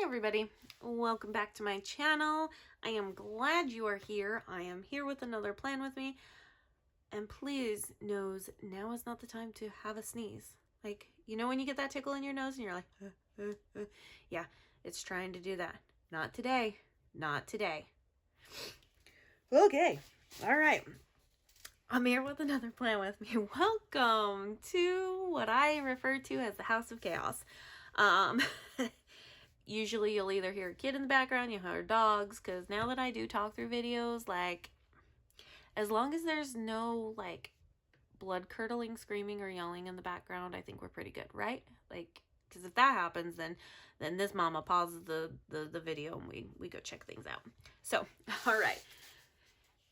everybody, welcome back to my channel. I am glad you are here. I am here with another plan with me. And please, nose, now is not the time to have a sneeze. Like, you know when you get that tickle in your nose and you're like, yeah, it's trying to do that. Not today. Not today. Okay. All right. I'm here with another plan with me. Welcome to what I refer to as the House of Chaos. Usually you'll either hear a kid in the background, you'll hear dogs, because now that I do talk through videos, like, as long as there's no, like, blood-curdling screaming or yelling in the background, I think we're pretty good, right? Like, because if that happens, then this mama pauses the video and we go check things out. So, all right.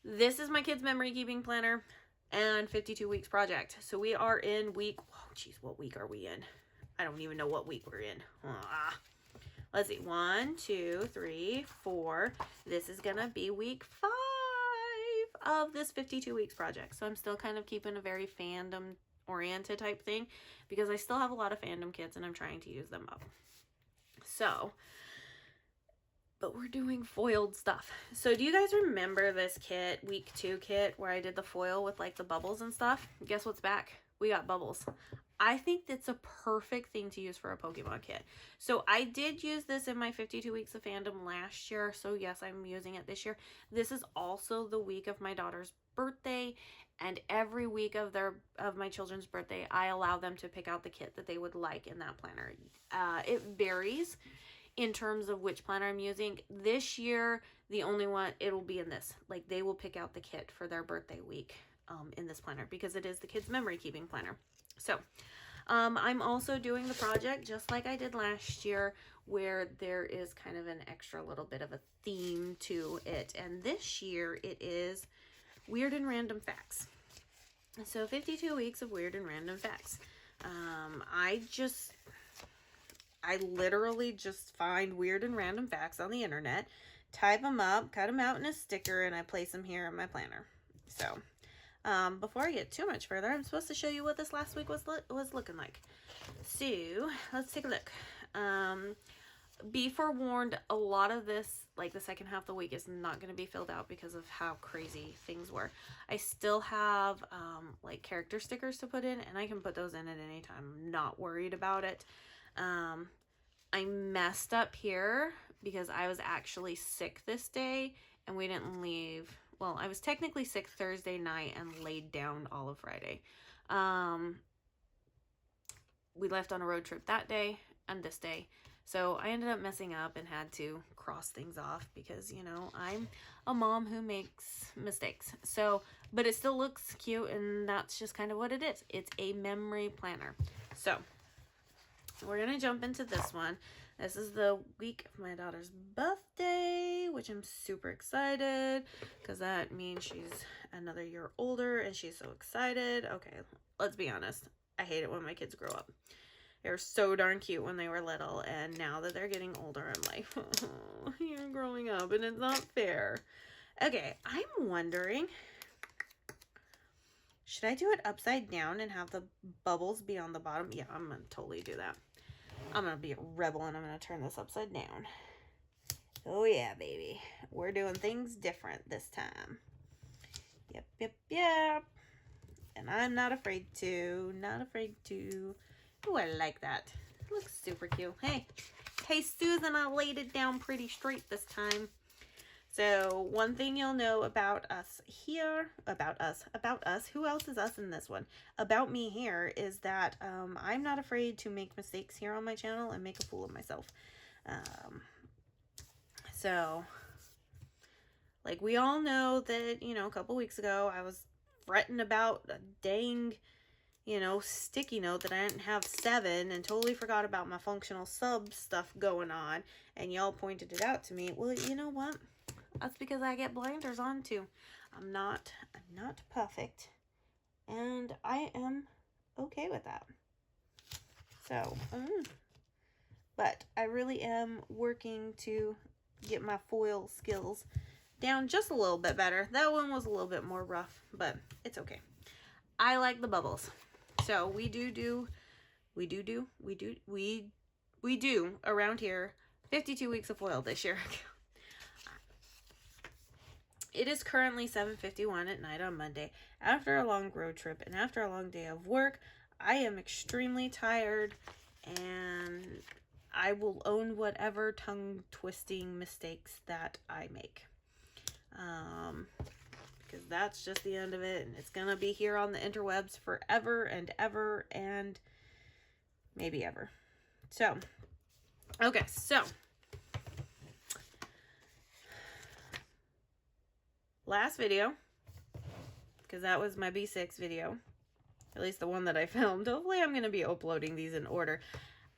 This is my kid's memory keeping planner and 52 weeks project. So we are in week, oh geez, what week are we in? I don't even know what week we're in. Let's see, 1, 2, 3, 4. This is gonna be week 5 of this 52 weeks project. So I'm still kind of keeping a very fandom oriented type thing because I still have a lot of fandom kits and I'm trying to use them up. So, but we're doing foiled stuff. So do you guys remember this kit, week 2 kit, where I did the foil with like the bubbles and stuff? Guess what's back? We got bubbles. I think that's a perfect thing to use for a Pokemon kit. So I did use this in my 52 weeks of fandom last year. So yes, I'm using it this year. This is also the week of my daughter's birthday, and every week of my children's birthday, I allow them to pick out the kit that they would like in that planner. It varies in terms of which planner I'm using. This year, the only one, it'll be in this. Like, they will pick out the kit for their birthday week in this planner because it is the kids' memory keeping planner. So, I'm also doing the project just like I did last year, where there is kind of an extra little bit of a theme to it. And this year, it is weird and random facts. So, 52 weeks of weird and random facts. I literally just find weird and random facts on the internet, type them up, cut them out in a sticker, and I place them here in my planner. So, before I get too much further, I'm supposed to show you what this last week was looking like. So, let's take a look. Be forewarned, a lot of this, like the second half of the week, is not going to be filled out because of how crazy things were. I still have, like, character stickers to put in, and I can put those in at any time. I'm not worried about it. I messed up here because I was actually sick this day and we didn't leave. Well, I was technically sick Thursday night and laid down all of Friday. We left on a road trip that day and this day. So I ended up messing up and had to cross things off because, you know, I'm a mom who makes mistakes. So, but it still looks cute, and that's just kind of what it is. It's a memory planner. So we're going to jump into this one. This is the week of my daughter's birthday, which I'm super excited because that means she's another year older and she's so excited. Okay, let's be honest. I hate it when my kids grow up. They were so darn cute when they were little, and now that they're getting older, I'm like, oh, you're growing up and it's not fair. Okay, I'm wondering, should I do it upside down and have the bubbles be on the bottom? Yeah, I'm going to totally do that. I'm going to be a rebel and I'm going to turn this upside down. Oh yeah, baby. We're doing things different this time. Yep. And I'm not afraid to. Not afraid to. Oh, I like that. It looks super cute. Hey, Susan, I laid it down pretty straight this time. So, one thing you'll know about us here, about us, who else is us in this one? About me here is that I'm not afraid to make mistakes here on my channel and make a fool of myself. So, like, we all know that, you know, a couple weeks ago, I was fretting about a dang, you know, sticky note that I didn't have 7 and totally forgot about my functional sub stuff going on. And y'all pointed it out to me. Well, you know what? That's because I get blinders on too. I'm not perfect, and I am okay with that. So, but I really am working to get my foil skills down just a little bit better. That one was a little bit more rough, but it's okay. I like the bubbles. So we do around here 52 weeks of foil this year. It is currently 7:51 at night on Monday. After a long road trip and after a long day of work, I am extremely tired, and I will own whatever tongue-twisting mistakes that I make. Because that's just the end of it, and it's gonna be here on the interwebs forever and ever and maybe ever. So, okay, so last video, because that was my B6 video, at least the one that I filmed. Hopefully I'm going to be uploading these in order.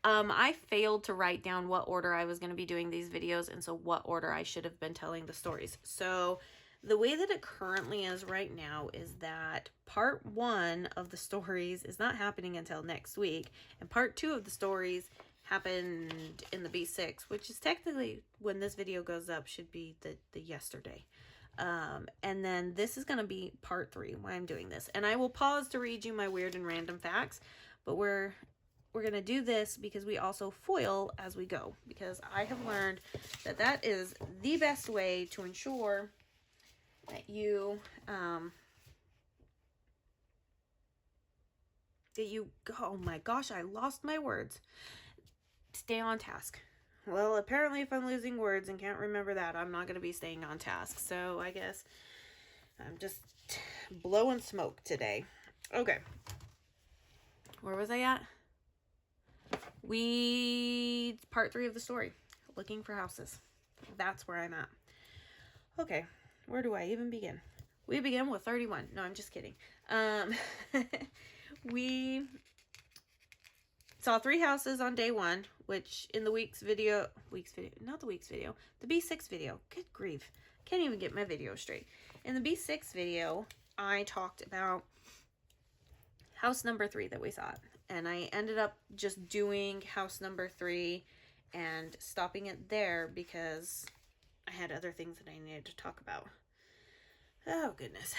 I failed to write down what order I was going to be doing these videos, and so what order I should have been telling the stories. So the way that it currently is right now is that part 1 of the stories is not happening until next week, and part 2 of the stories happened in the B6, which is technically, when this video goes up, should be the yesterday. And then this is going to be part 3, why I'm doing this. And I will pause to read you my weird and random facts, but we're going to do this because we also foil as we go, because I have learned that that is the best way to ensure that you, oh my gosh, I lost my words. Stay on task. Well, apparently if I'm losing words and can't remember that, I'm not going to be staying on task. So I guess I'm just blowing smoke today. Okay. Where was I at? Part 3 of the story. Looking for houses. That's where I'm at. Okay. Where do I even begin? We begin with 31. No, I'm just kidding. We saw 3 houses on day 1, which in the the B6 video, good grief, can't even get my video straight. In the B6 video, I talked about house number 3 that we saw, and I ended up just doing house number 3 and stopping it there because I had other things that I needed to talk about. Oh goodness,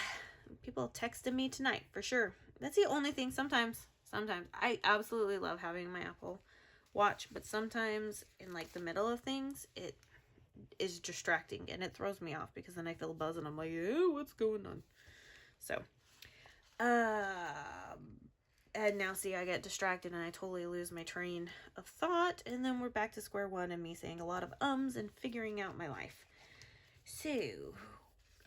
people texted me tonight for sure. That's the only thing. Sometimes I absolutely love having my Apple Watch, but sometimes in like the middle of things, it is distracting and it throws me off because then I feel a buzz and I'm like, oh, what's going on? So, and now see, I get distracted and I totally lose my train of thought, and then we're back to square one and me saying a lot of ums and figuring out my life. So,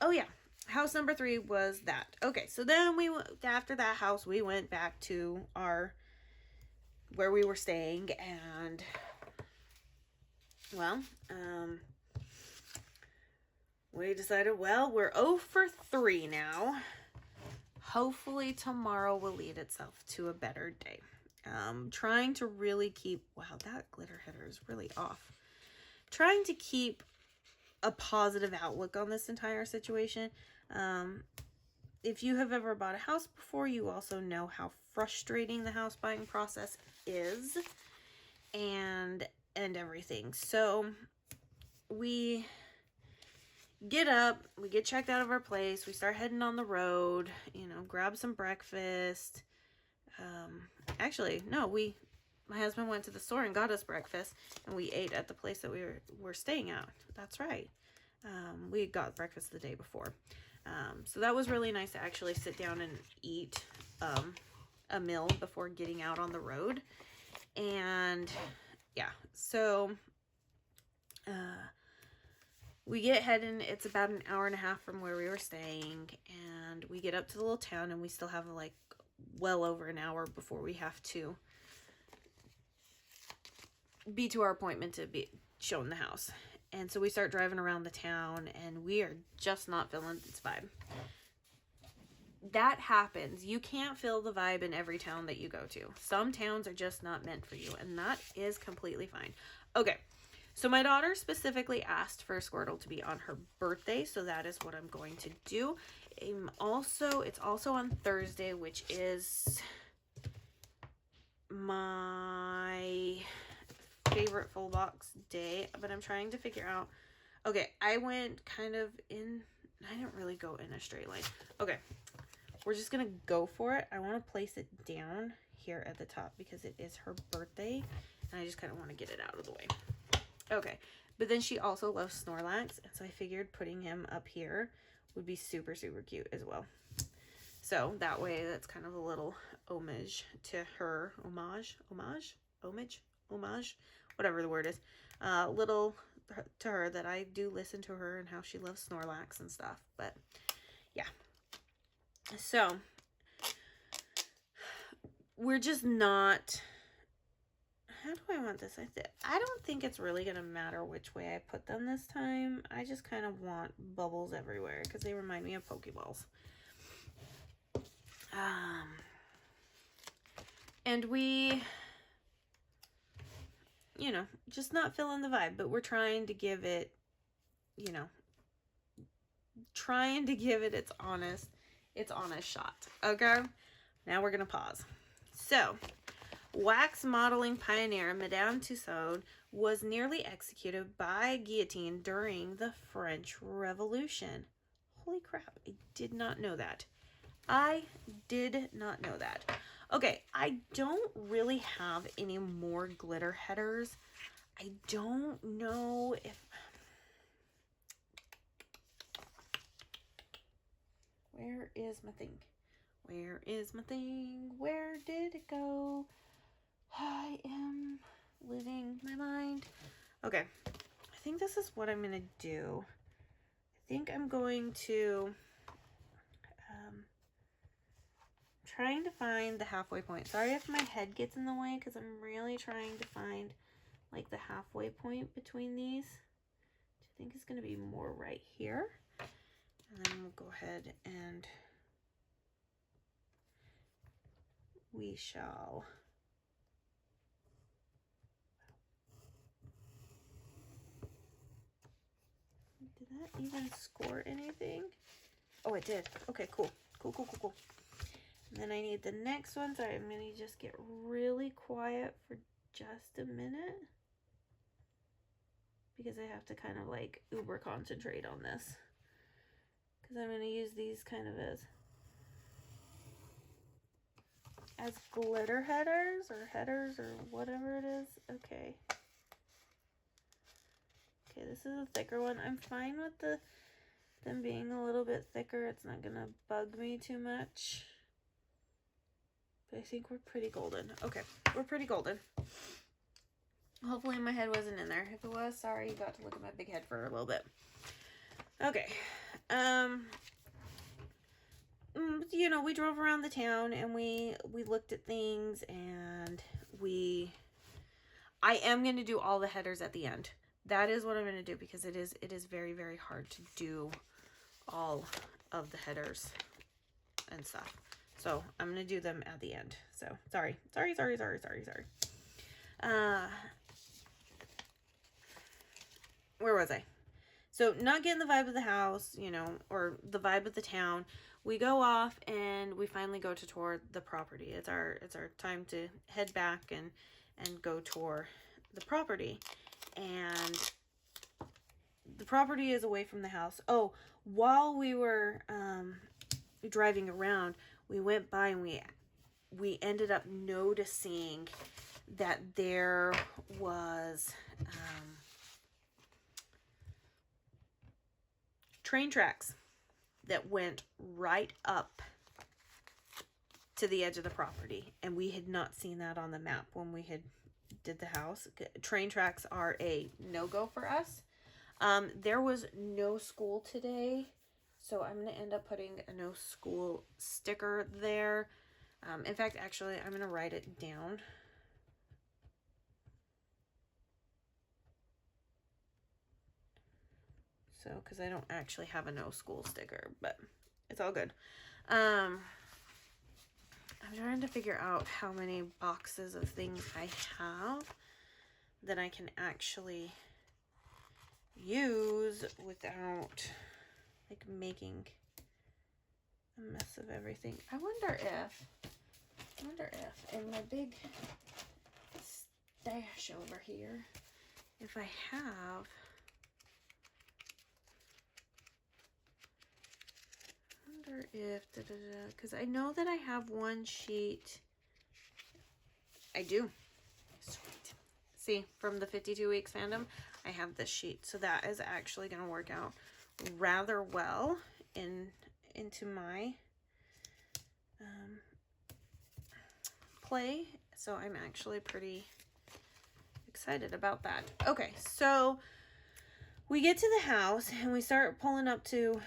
oh yeah. House number 3 was that. Okay, so then after that house, we went back to where we were staying, and well, we decided, well, we're 0 for 3 now. Hopefully tomorrow will lead itself to a better day. Trying to really keep, wow, that glitter header is really off. Trying to keep a positive outlook on this entire situation. If you have ever bought a house before, you also know how frustrating the house buying process is and everything. So we get up, we get checked out of our place, we start heading on the road, you know, grab some breakfast. Actually, no, my husband went to the store and got us breakfast, and we ate at the place that we were staying at. That's right. We got breakfast the day before. So that was really nice to actually sit down and eat a meal before getting out on the road. And yeah, so we get heading. It's about an hour and a half from where we were staying, and we get up to the little town, and we still have like well over an hour before we have to be to our appointment to be shown the house. And so we start driving around the town, and we are just not feeling this vibe. That happens. You can't feel the vibe in every town that you go to. Some towns are just not meant for you, and that is completely fine. Okay, so my daughter specifically asked for Squirtle to be on her birthday, so that is what I'm going to do. It's also on Thursday, which is my favorite full box day, but I'm trying to figure out. Okay, I went kind of in, I didn't really go in a straight line. Okay, we're just gonna go for it. I want to place it down here at the top because it is her birthday, and I just kind of want to get it out of the way. Okay. But then she also loves Snorlax, and so I figured putting him up here would be super, super cute as well. So that way, that's kind of a little homage to her. Homage, whatever the word is. Little to her that I do listen to her and how she loves Snorlax and stuff. But yeah. So we're just not... How do I want this? I don't think it's really going to matter which way I put them this time. I just kind of want bubbles everywhere because they remind me of Pokeballs. And we, you know, just not feeling the vibe, but we're trying to give it, you know, its honest shot. Okay? Now we're going to pause. So, wax modeling pioneer Madame Tussaud was nearly executed by guillotine during the French Revolution. Holy crap, I did not know that. I did not know that. Okay, I don't really have any more glitter headers. I don't know if... Where is my thing? Where is my thing? Where did it go? I am losing my mind. Okay, I think this is what I'm going to do. I think I'm going to... trying to find the halfway point. Sorry if my head gets in the way because I'm really trying to find like the halfway point between these, which I think is going to be more right here. And then we'll go ahead and we shall did that even score anything? Oh, it did. Okay, cool. Cool. And then I need the next one, so I'm going to just get really quiet for just a minute because I have to kind of like uber concentrate on this because I'm going to use these kind of as glitter headers or whatever it is. Okay, this is a thicker one. I'm fine with them being a little bit thicker. It's not going to bug me too much. But I think we're pretty golden. Okay, we're pretty golden. Hopefully my head wasn't in there. If it was, sorry, you got to look at my big head for a little bit. Okay. You know, we drove around the town and we looked at things and I am going to do all the headers at the end. That is what I'm going to do because it is very, very hard to do all of the headers and stuff. So I'm going to do them at the end. So sorry. Where was I? So not getting the vibe of the house, you know, or the vibe of the town. We go off and we finally go to tour the property. It's our time to head back and go tour the property. And the property is away from the house. Oh, while we were driving around, we went by and we ended up noticing that there was train tracks that went right up to the edge of the property, and we had not seen that on the map when we had did the house. Train tracks are a no-go for us. There was no school today, so I'm going to end up putting a no school sticker there. In fact, actually, I'm going to write it down. So, because I don't actually have a no school sticker, but it's all good. I'm trying to figure out how many boxes of things I have that I can actually use without like making a mess of everything. I wonder if in my big stash over here, if I have, because I know that I have one sheet. I do. Sweet. see, from the 52 Weeks fandom, I have this sheet. So that is actually going to work out rather well into my play. So I'm actually pretty excited about that. Okay, so we get to the house and we start pulling up to,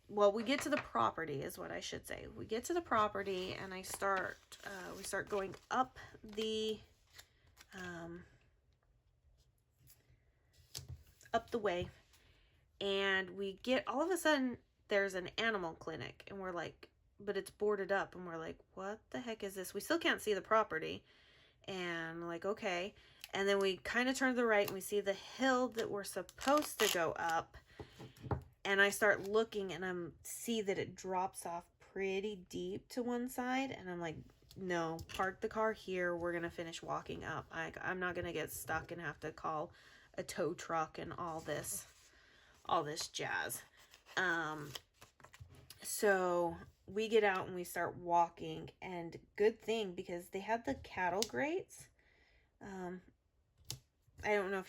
well, we get to the property is what I should say. We get to the property and we start going up the way, and we get, all of a sudden there's an animal clinic, and we're like, but it's boarded up, and we're like, what the heck is this? We still can't see the property, and like, okay. And then we kind of turn to the right and we see the hill that we're supposed to go up, and I start looking and see that it drops off pretty deep to one side, and I'm like, no, park the car here, we're gonna finish walking up. I'm not gonna get stuck and have to call a tow truck and all this jazz. So we get out and we start walking, and good thing, because they had the cattle grates. I don't know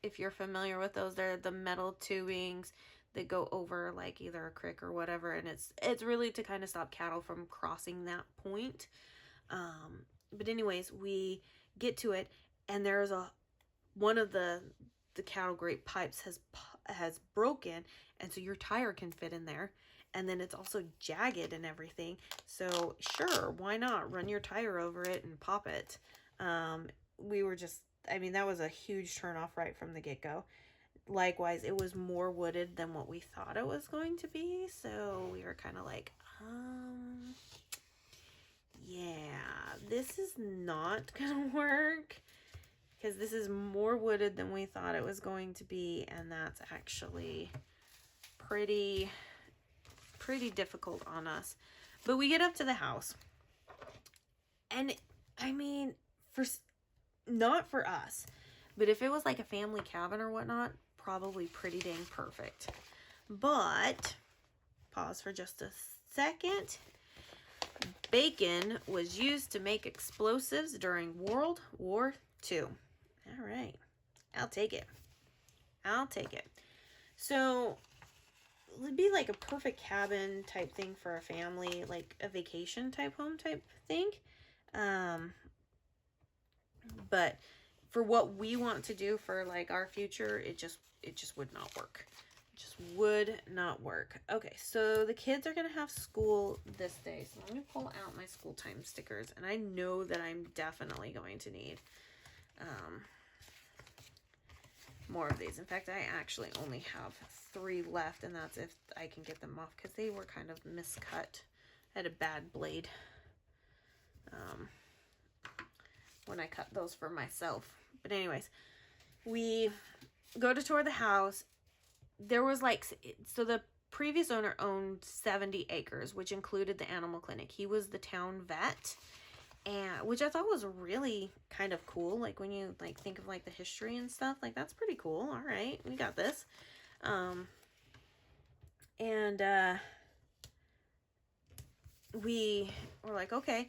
if you're familiar with those. They're the metal tubings that go over like either a creek or whatever, and it's really to kind of stop cattle from crossing that point. But anyways, we get to it, and there's one of the cattle grate pipes has broken, and so your tire can fit in there, and then it's also jagged and everything. So sure, why not run your tire over it and pop it? We were just, I mean, that was a huge turnoff right from the get-go. Likewise, it was more wooded than what we thought it was going to be, so we were kind of like, yeah, this is not gonna work, because this is more wooded than we thought it was going to be, and that's actually pretty difficult on us. But we get up to the house, and I mean, not for us, but if it was like a family cabin or whatnot, probably pretty dang perfect. But pause for just a second. Bacon was used to make explosives during World War II. All right, I'll take it. So it'd be like a perfect cabin type thing for a family, like a vacation type home type thing. But for what we want to do for like our future, it just would not work. Would not work. Okay, so the kids are gonna have school this day, so I'm gonna pull out my school time stickers, and I know that I'm definitely going to need more of these. In fact, I actually only have 3 left, and that's if I can get them off, because they were kind of miscut. I had a bad blade when I cut those for myself. But anyways, we go to tour the house. There was like, so the previous owner owned 70 acres, which included the animal clinic. He was the town vet, and which I thought was really kind of cool. Like when you like think of like the history and stuff, like that's pretty cool. All right, we got this. We were like, okay,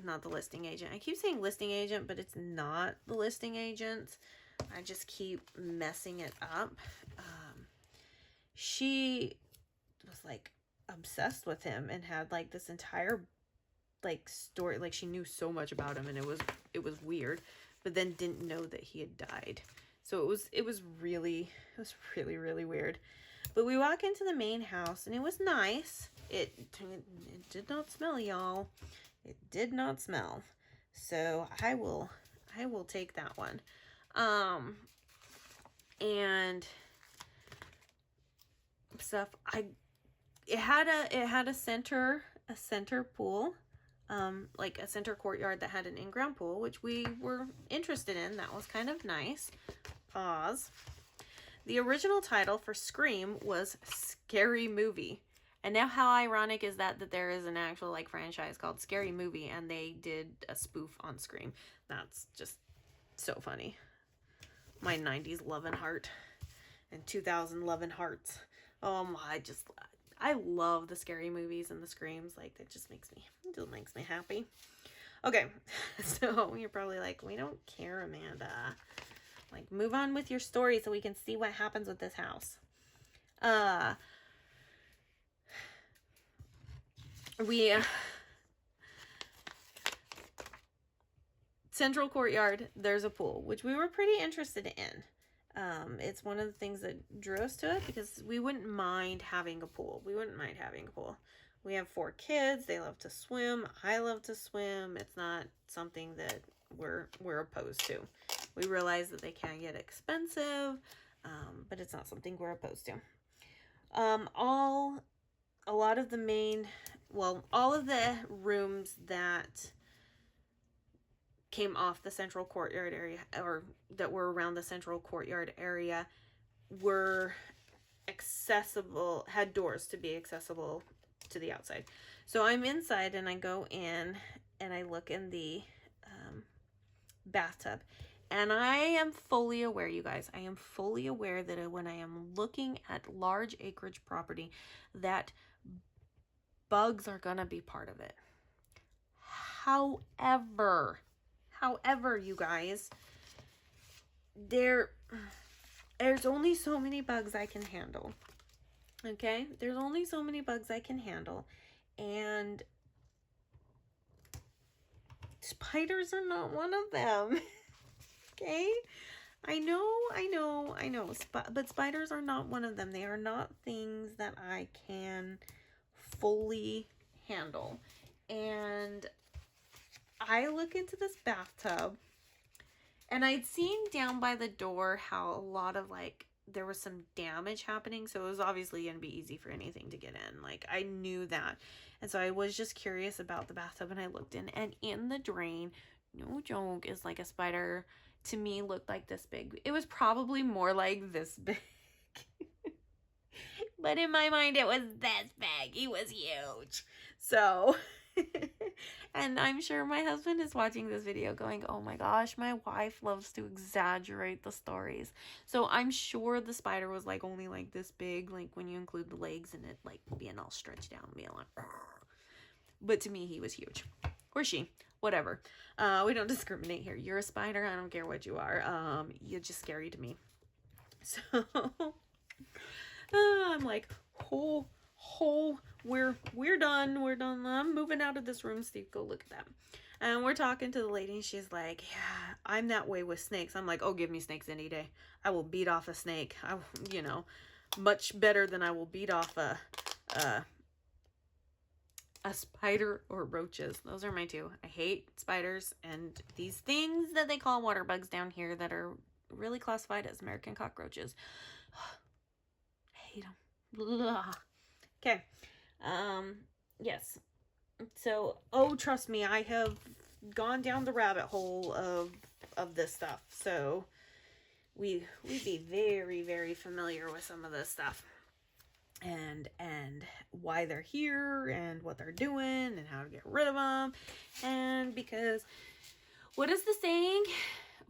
not the listing agent. I keep saying listing agent, but it's not the listing agent. I just keep messing it up. She was like obsessed with him and had like this entire like story. Like she knew so much about him, and it was weird, but then didn't know that he had died. So it was really weird. But we walk into the main house, and it was nice. It did not smell, y'all. It did not smell. So I will take that one. And stuff. It had a center pool, like a center courtyard that had an in-ground pool, which we were interested in. That was kind of nice. Pause. The original title for Scream was Scary Movie. And now how ironic is that there is an actual like franchise called Scary Movie, and they did a spoof on Scream. That's just so funny. My 90s loving heart and 2000 loving hearts. I love the scary movies and the screams. Like, it just makes me happy. Okay, so you're probably like, we don't care, Amanda. Like, move on with your story so we can see what happens with this house. Central courtyard, there's a pool, which we were pretty interested in. It's one of the things that drew us to it because we wouldn't mind having a pool. We have 4 kids. They love to swim. I love to swim. It's not something that we're opposed to. We realize that they can get expensive, but it's not something we're opposed to. All of the rooms that came off the central courtyard area, or that were around the central courtyard area, were accessible, had doors to be accessible to the outside. So I'm inside and I go in and I look in the bathtub, and I am fully aware, you guys, I am fully aware that when I am looking at large acreage property, that bugs are gonna be part of it. However, you guys, there's only so many bugs I can handle. Okay? There's only so many bugs I can handle. And spiders are not one of them. Okay? I know. But spiders are not one of them. They are not things that I can fully handle. And I look into this bathtub, and I'd seen down by the door how a lot of, like, there was some damage happening, so it was obviously going to be easy for anything to get in. Like, I knew that. And so I was just curious about the bathtub, and I looked in, and in the drain, no joke, is like a spider, to me, looked like this big. It was probably more like this big. But in my mind, it was this big. He was huge. So... And I'm sure my husband is watching this video going, oh my gosh, my wife loves to exaggerate the stories. So I'm sure the spider was like only like this big, like when you include the legs and it like being all stretched out and being like, argh. But to me, he was huge. Or she, whatever. We don't discriminate here. You're a spider. I don't care what you are. You're just scary to me. So I'm like, we're done. I'm moving out of this room. Steve, go look at that. And we're talking to the lady, and she's like, yeah, I'm that way with snakes. I'm like, oh, give me snakes any day. I will beat off a snake. Much better than I will beat off a spider or roaches. Those are my 2. I hate spiders and these things that they call water bugs down here that are really classified as American cockroaches. I hate them. Okay. Yes. So, trust me, I have gone down the rabbit hole of this stuff. So, we'd be very, very familiar with some of this stuff. And why they're here, and what they're doing, and how to get rid of them. And because, what is the saying?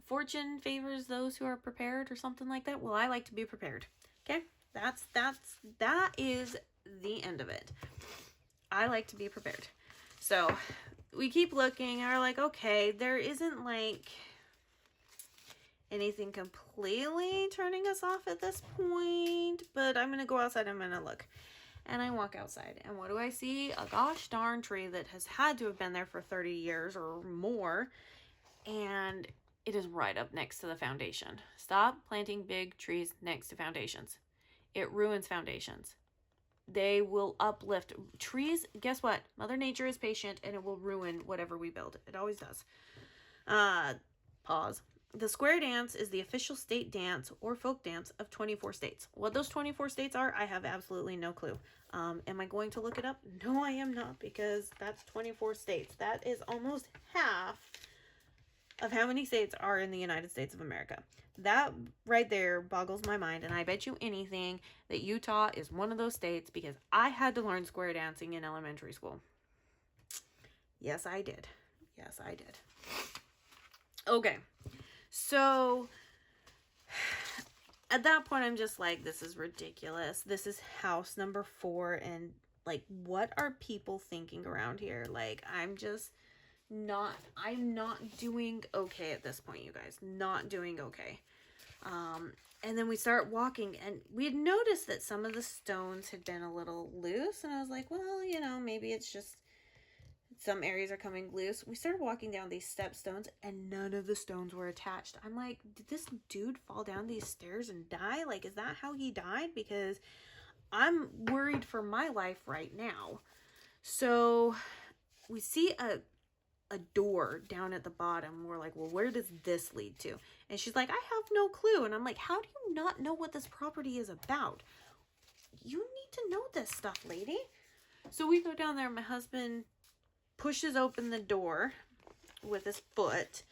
Fortune favors those who are prepared, or something like that. Well, I like to be prepared. Okay? That is the end of it. I like to be prepared. So we keep looking, and we're like, okay, there isn't like anything completely turning us off at this point, but I'm gonna go outside, I'm gonna look. And I walk outside, and what do I see? A gosh darn tree that has had to have been there for 30 years or more, and it is right up next to the foundation. Stop planting big trees next to foundations. It ruins foundations. They will uplift trees. Guess what? Mother Nature is patient, and it will ruin whatever we build. It always does. Pause. The square dance is the official state dance or folk dance of 24 states. What those 24 states are, I have absolutely no clue. Am I going to look it up? No, I am not, because that's 24 states. That is almost half of how many states are in the United States of America. That right there boggles my mind, and I bet you anything that Utah is one of those states, because I had to learn square dancing in elementary school. Yes, I did. Okay, so at that point, I'm just like, this is ridiculous. This is house number 4, and like, what are people thinking around here? Like, I'm just I'm not doing okay at this point, you guys. Not doing okay. And then we start walking, and we had noticed that some of the stones had been a little loose, and I was like, well, you know, maybe it's just some areas are coming loose. We started walking down these step stones, and none of the stones were attached. I'm like, did this dude fall down these stairs and die? Like, is that how he died? Because I'm worried for my life right now. So we see a door down at the bottom. We're like, well, where does this lead to? And she's like, I have no clue. And I'm like, how do you not know what this property is about? You need to know this stuff, lady. So we go down there. My husband pushes open the door with his foot,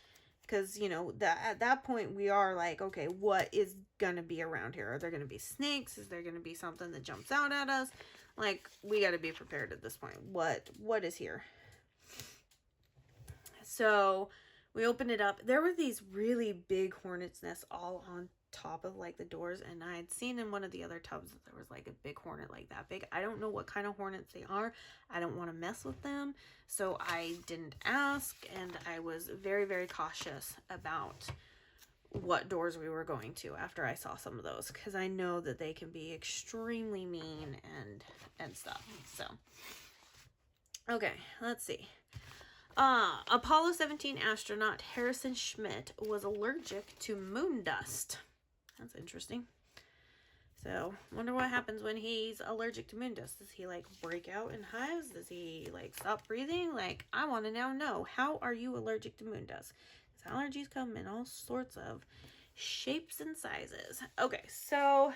because, you know, at that point we are like, okay, what is gonna be around here? Are there gonna be snakes? Is there gonna be something that jumps out at us? Like, we got to be prepared at this point. What is here? So we opened it up. There were these really big hornet's nests all on top of like the doors, and I had seen in one of the other tubs that there was like a big hornet like that big. I don't know what kind of hornets they are. I don't want to mess with them, so I didn't ask, and I was very, very cautious about what doors we were going to after I saw some of those, because I know that they can be extremely mean and stuff. So okay, let's see. Apollo 17 astronaut Harrison Schmitt was allergic to moon dust. That's interesting. So, wonder what happens when he's allergic to moon dust. Does he, like, break out in hives? Does he, like, stop breathing? Like, I want to now know. How are you allergic to moon dust? Because allergies come in all sorts of shapes and sizes. Okay, so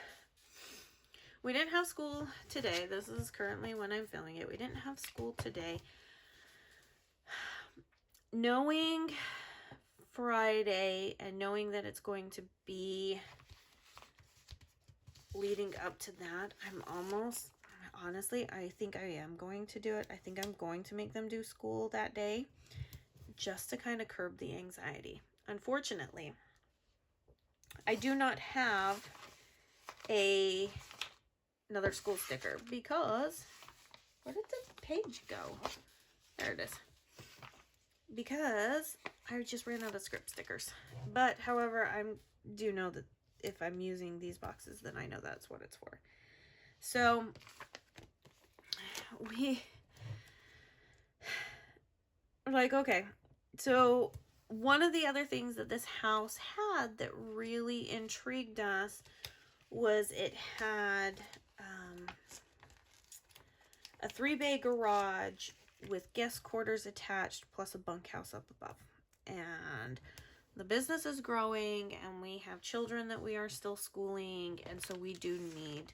we didn't have school today. This is currently when I'm filming it. We didn't have school today. Knowing Friday and knowing that it's going to be leading up to that, honestly, I think I am going to do it. I think I'm going to make them do school that day just to kind of curb the anxiety. Unfortunately, I do not have another school sticker because, where did the page go? There it is. Because I just ran out of script stickers. But, however, I do know that if I'm using these boxes, then I know that's what it's for. So, we were like, okay. So, one of the other things that this house had that really intrigued us was it had a 3-bay garage with guest quarters attached, plus a bunkhouse up above. And the business is growing, and we have children that we are still schooling, and so we do need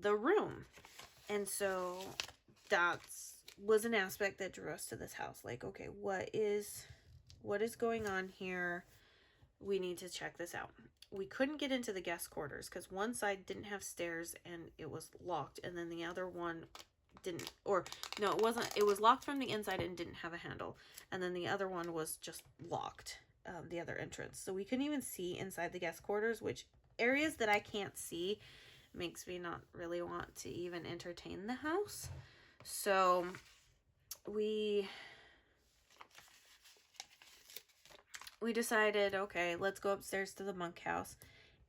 the room. And so that was an aspect that drew us to this house. Like, okay, what is going on here? We need to check this out. We couldn't get into the guest quarters because one side didn't have stairs and it was locked, and then the other one didn't, or no, it wasn't, it was locked from the inside and didn't have a handle, and then the other one was just locked, the other entrance. So we couldn't even see inside the guest quarters, which areas that I can't see makes me not really want to even entertain the house. So we decided, okay, let's go upstairs to the bunkhouse,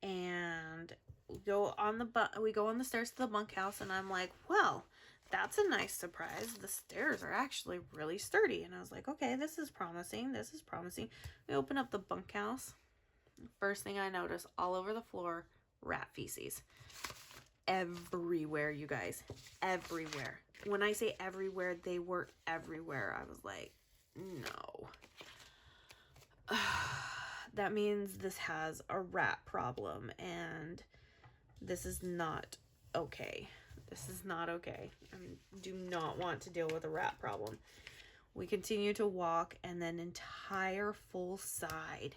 and we go on the stairs to the bunkhouse, and I'm like, well, that's a nice surprise. The stairs are actually really sturdy. And I was like, okay, this is promising. This is promising. We open up the bunkhouse. First thing I notice, all over the floor, rat feces. Everywhere, you guys. Everywhere. When I say everywhere, they were everywhere. I was like, no. That means this has a rat problem, and this is not okay. This is not okay. I do not want to deal with a rat problem. We continue to walk, and then entire full side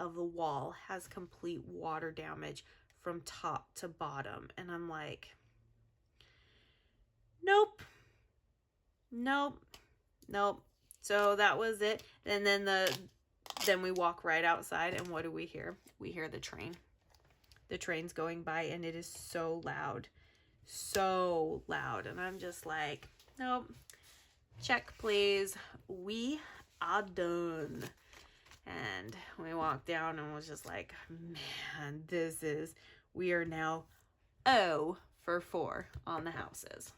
of the wall has complete water damage from top to bottom. And I'm like, nope. Nope. Nope. So that was it. And then we walk right outside, and what do we hear? We hear the train. The train's going by, and it is so loud. So loud. And I'm just like, nope. Check, please. We all done. And we walked down and was just like, man, we are now 0 for 4 on the houses.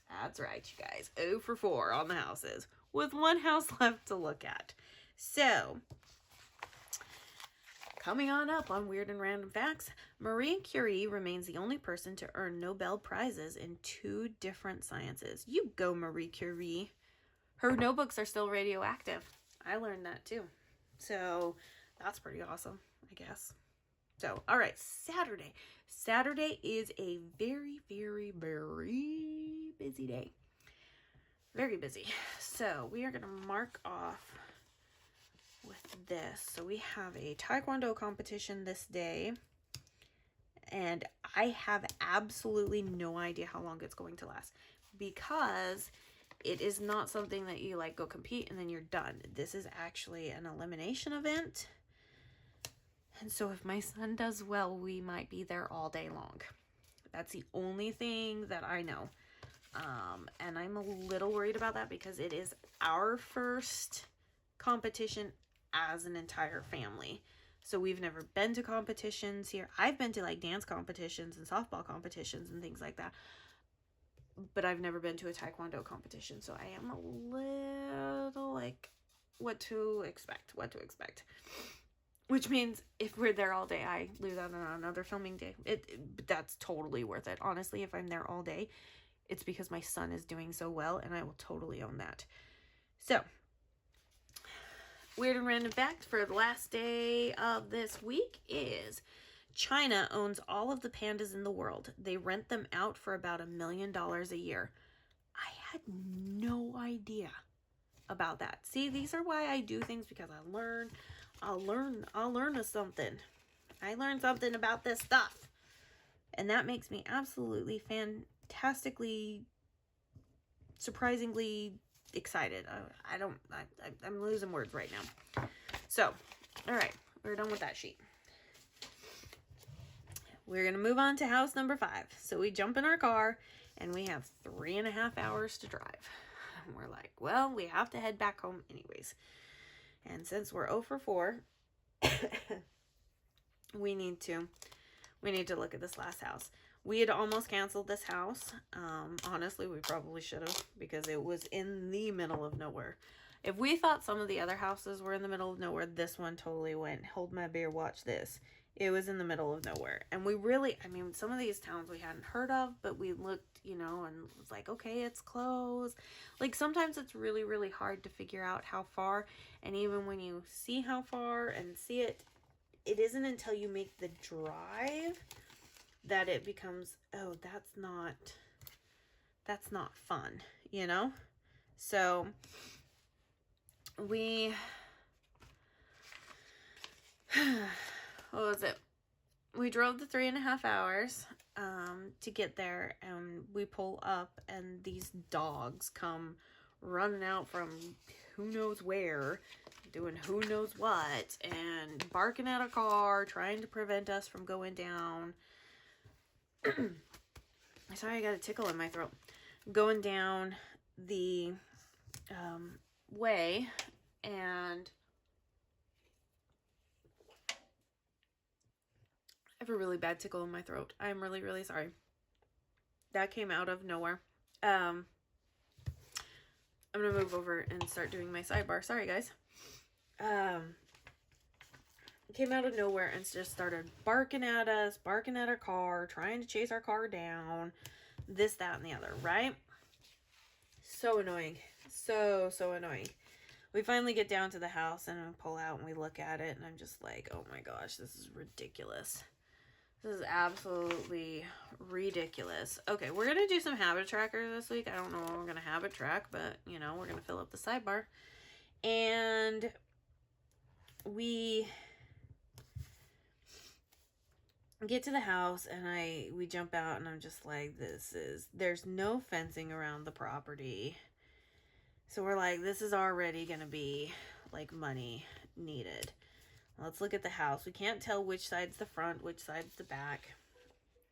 That's right, you guys. 0 for 4 on the houses with one house left to look at. So, coming on up on Weird and Random Facts, Marie Curie remains the only person to earn Nobel Prizes in 2 different sciences. You go, Marie Curie. Her notebooks are still radioactive. I learned that too. So that's pretty awesome, I guess. So, all right, Saturday. Saturday is a very, very, very busy day. Very busy. So we are going to mark off with this. So we have a Taekwondo competition this day. And I have absolutely no idea how long it's going to last. Because it is not something that you like go compete and then you're done. This is actually an elimination event. And so if my son does well, we might be there all day long. That's the only thing that I know. And I'm a little worried about that because it is our first competition as an entire family. So we've never been to competitions here. I've been to like dance competitions and softball competitions and things like that. But I've never been to a Taekwondo competition, so I am a little like, what to expect. Which means if we're there all day, I lose out on another filming day. That's totally worth it. Honestly, if I'm there all day, it's because my son is doing so well, and I will totally own that. So, weird and random fact for the last day of this week is China owns all of the pandas in the world. They rent them out for about $1 million a year. I had no idea about that. See, these are why I do things, because I'll learn something. I learned something about this stuff. And that makes me absolutely fantastically, surprisingly excited. I'm losing words right now. So, all right, we're done with that sheet. We're going to move on to house number 5. So we jump in our car and we have 3.5 hours to drive. And we're like, well, we have to head back home anyways. And since we're 0 for 4, we need to look at this last house. We had almost canceled this house. Honestly, we probably should have, because it was in the middle of nowhere. If we thought some of the other houses were in the middle of nowhere, this one totally went. Hold my beer, watch this. It was in the middle of nowhere. And we really, I mean, some of these towns we hadn't heard of, but we looked, you know, and was like, okay, it's close. Like, sometimes it's really, really hard to figure out how far. And even when you see how far and see it, it isn't until you make the drive that it becomes, oh, that's not fun, you know? So we, what was it? We drove the 3.5 hours to get there, and we pull up, and these dogs come running out from who knows where, doing who knows what, and barking at our car, trying to prevent us from going down. Sorry, I got a tickle in my throat. Going down the way, and I have a really bad tickle in my throat. I'm really, really sorry. That came out of nowhere. I'm gonna move over and start doing my sidebar. Sorry, guys. Came out of nowhere and just started barking at us, barking at our car, trying to chase our car down, this, that, and the other, right? So annoying. So annoying. We finally get down to the house and we pull out and we look at it, and I'm just like, oh my gosh, this is ridiculous. This is absolutely ridiculous. Okay, we're going to do some habit tracker this week. I don't know what we're going to habit track, but, you know, we're going to fill up the sidebar. And we get to the house, and we jump out, and I'm just like, there's no fencing around the property. So we're like, this is already going to be, like, money needed. Let's look at the house. We can't tell which side's the front, which side's the back.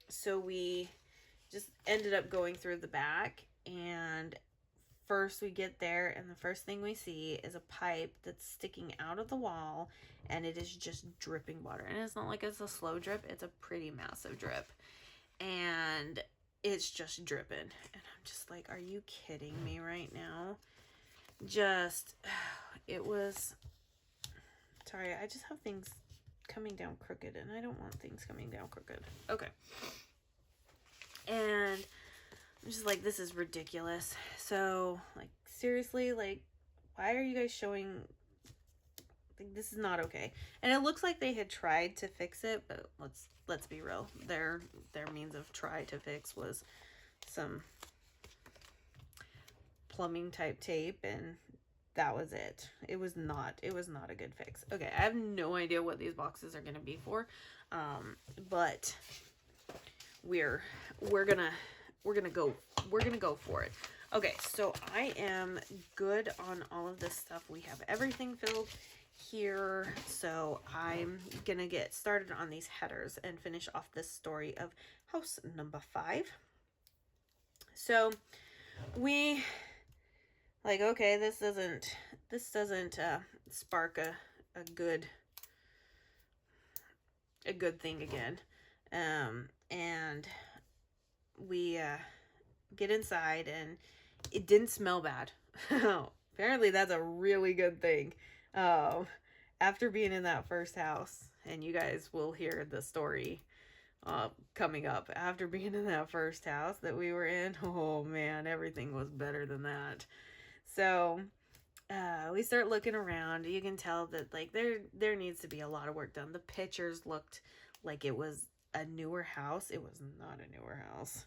So we just ended up going through the back and first we get there, and the first thing we see is a pipe that's sticking out of the wall, and it is just dripping water. And it's not like it's a slow drip, it's a pretty massive drip. And it's just dripping. And I'm just like, are you kidding me right now? Just, it was, sorry, I just have things coming down crooked, and I don't want things coming down crooked. Okay. And I'm just like, this is ridiculous. So, like, seriously, like, why are you guys showing, like, this is not okay. And it looks like they had tried to fix it, but let's be real. Their means of try to fix was some plumbing type tape, and that was it. It was not a good fix. Okay, I have no idea what these boxes are gonna be for, but we're gonna go for it. Okay, so I am good on all of this stuff. We have everything filled here, so I'm gonna get started on these headers and finish off this story of house number 5. So we like, okay, this doesn't spark a good thing again. And we get inside, and it didn't smell bad. Apparently that's a really good thing. After being in that first house, and you guys will hear the story coming up, after being in that first house that we were in, oh man, everything was better than that. So we start looking around. You can tell that, like, there needs to be a lot of work done. The pictures looked like it was a newer house. It was not a newer house.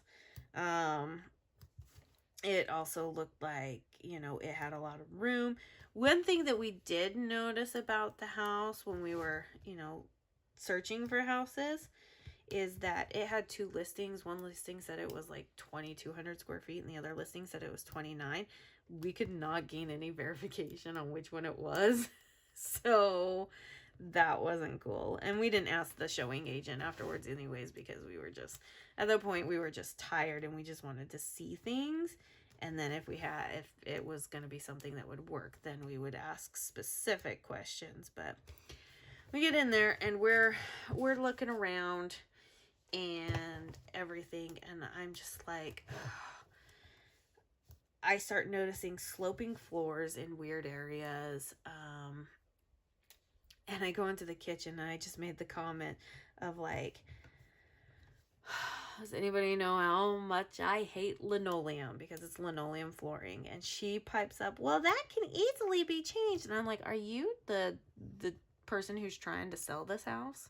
It also looked like, you know, it had a lot of room. One thing that we did notice about the house when we were, you know, searching for houses is that it had 2 listings. One listing said it was like 2,200 square feet, and the other listing said it was 29. We could not gain any verification on which one it was. So that wasn't cool. And we didn't ask the showing agent afterwards anyways, because we were just, at that point, we were just tired, and we just wanted to see things. And then if it was going to be something that would work, then we would ask specific questions. But we get in there, and we're looking around and everything, and I'm just like, I start noticing sloping floors in weird areas. And I go into the kitchen, and I just made the comment of like, does anybody know how much I hate linoleum, because it's linoleum flooring? And she pipes up, well, that can easily be changed. And I'm like, are you the person who's trying to sell this house?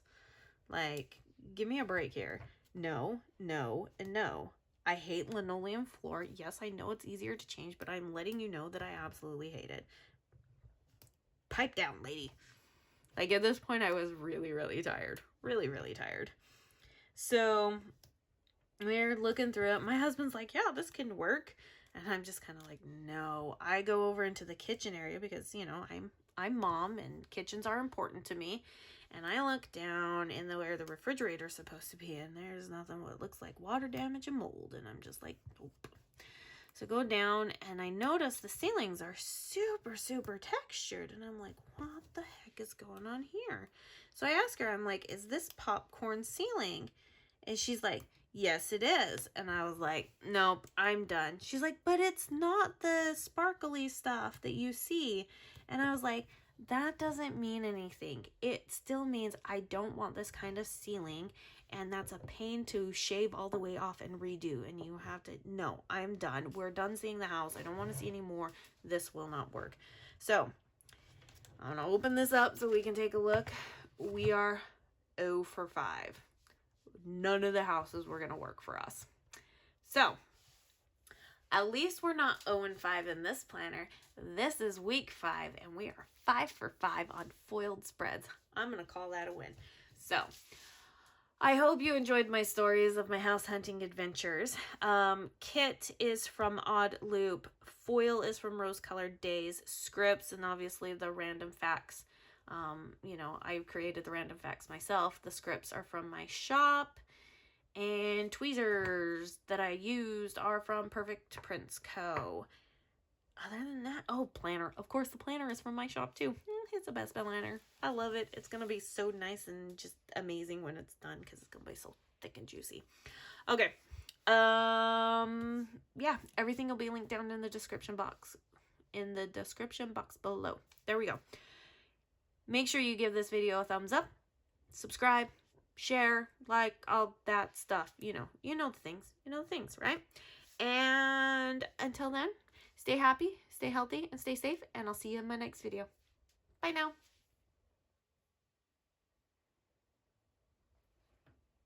Like, give me a break here. No, no, and no. I hate linoleum floor. Yes, I know it's easier to change, but I'm letting you know that I absolutely hate it. Pipe down, lady. Like, at this point, I was really, really tired. Really, really tired. So we're looking through it. My husband's like, yeah, this can work. And I'm just kind of like, no. I go over into the kitchen area because, you know, I'm mom, and kitchens are important to me. And I look down in where the refrigerator's supposed to be, and there's nothing what looks like water damage and mold. And I'm just like, nope. So go down, and I notice the ceilings are super, super textured. And I'm like, what the heck is going on here? So I ask her, I'm like, is this popcorn ceiling? And she's like, yes, it is. And I was like, nope, I'm done. She's like, but it's not the sparkly stuff that you see. And I was like, that doesn't mean anything. It still means I don't want this kind of ceiling, and that's a pain to shave all the way off and redo. And you have to, no, I'm done. We're done seeing the house. I don't want to see any more. This will not work. So I'm going to open this up so we can take a look. We are 0 for 5. None of the houses were going to work for us. So at least we're not 0 and 5 in this planner. This is week 5, and we are 5 for 5 on foiled spreads. I'm going to call that a win. So I hope you enjoyed my stories of my house hunting adventures. Kit is from Oddloop. Foil is from Rose Colored Days. Scripts, and obviously the random facts. You know, I created the random facts myself. The scripts are from my shop. And tweezers that I used are from Perfect Prints Co. other than that, oh, planner. Of course, the planner is from my shop too. It's the best planner. I love it. It's going to be so nice and just amazing when it's done because it's going to be so thick and juicy. Okay. Yeah, everything will be linked down in the description box. In the description box below. There we go. Make sure you give this video a thumbs up, subscribe, share, like, all that stuff. You know the things. You know the things, right? And until then, stay happy, stay healthy, and stay safe, and I'll see you in my next video. Bye now.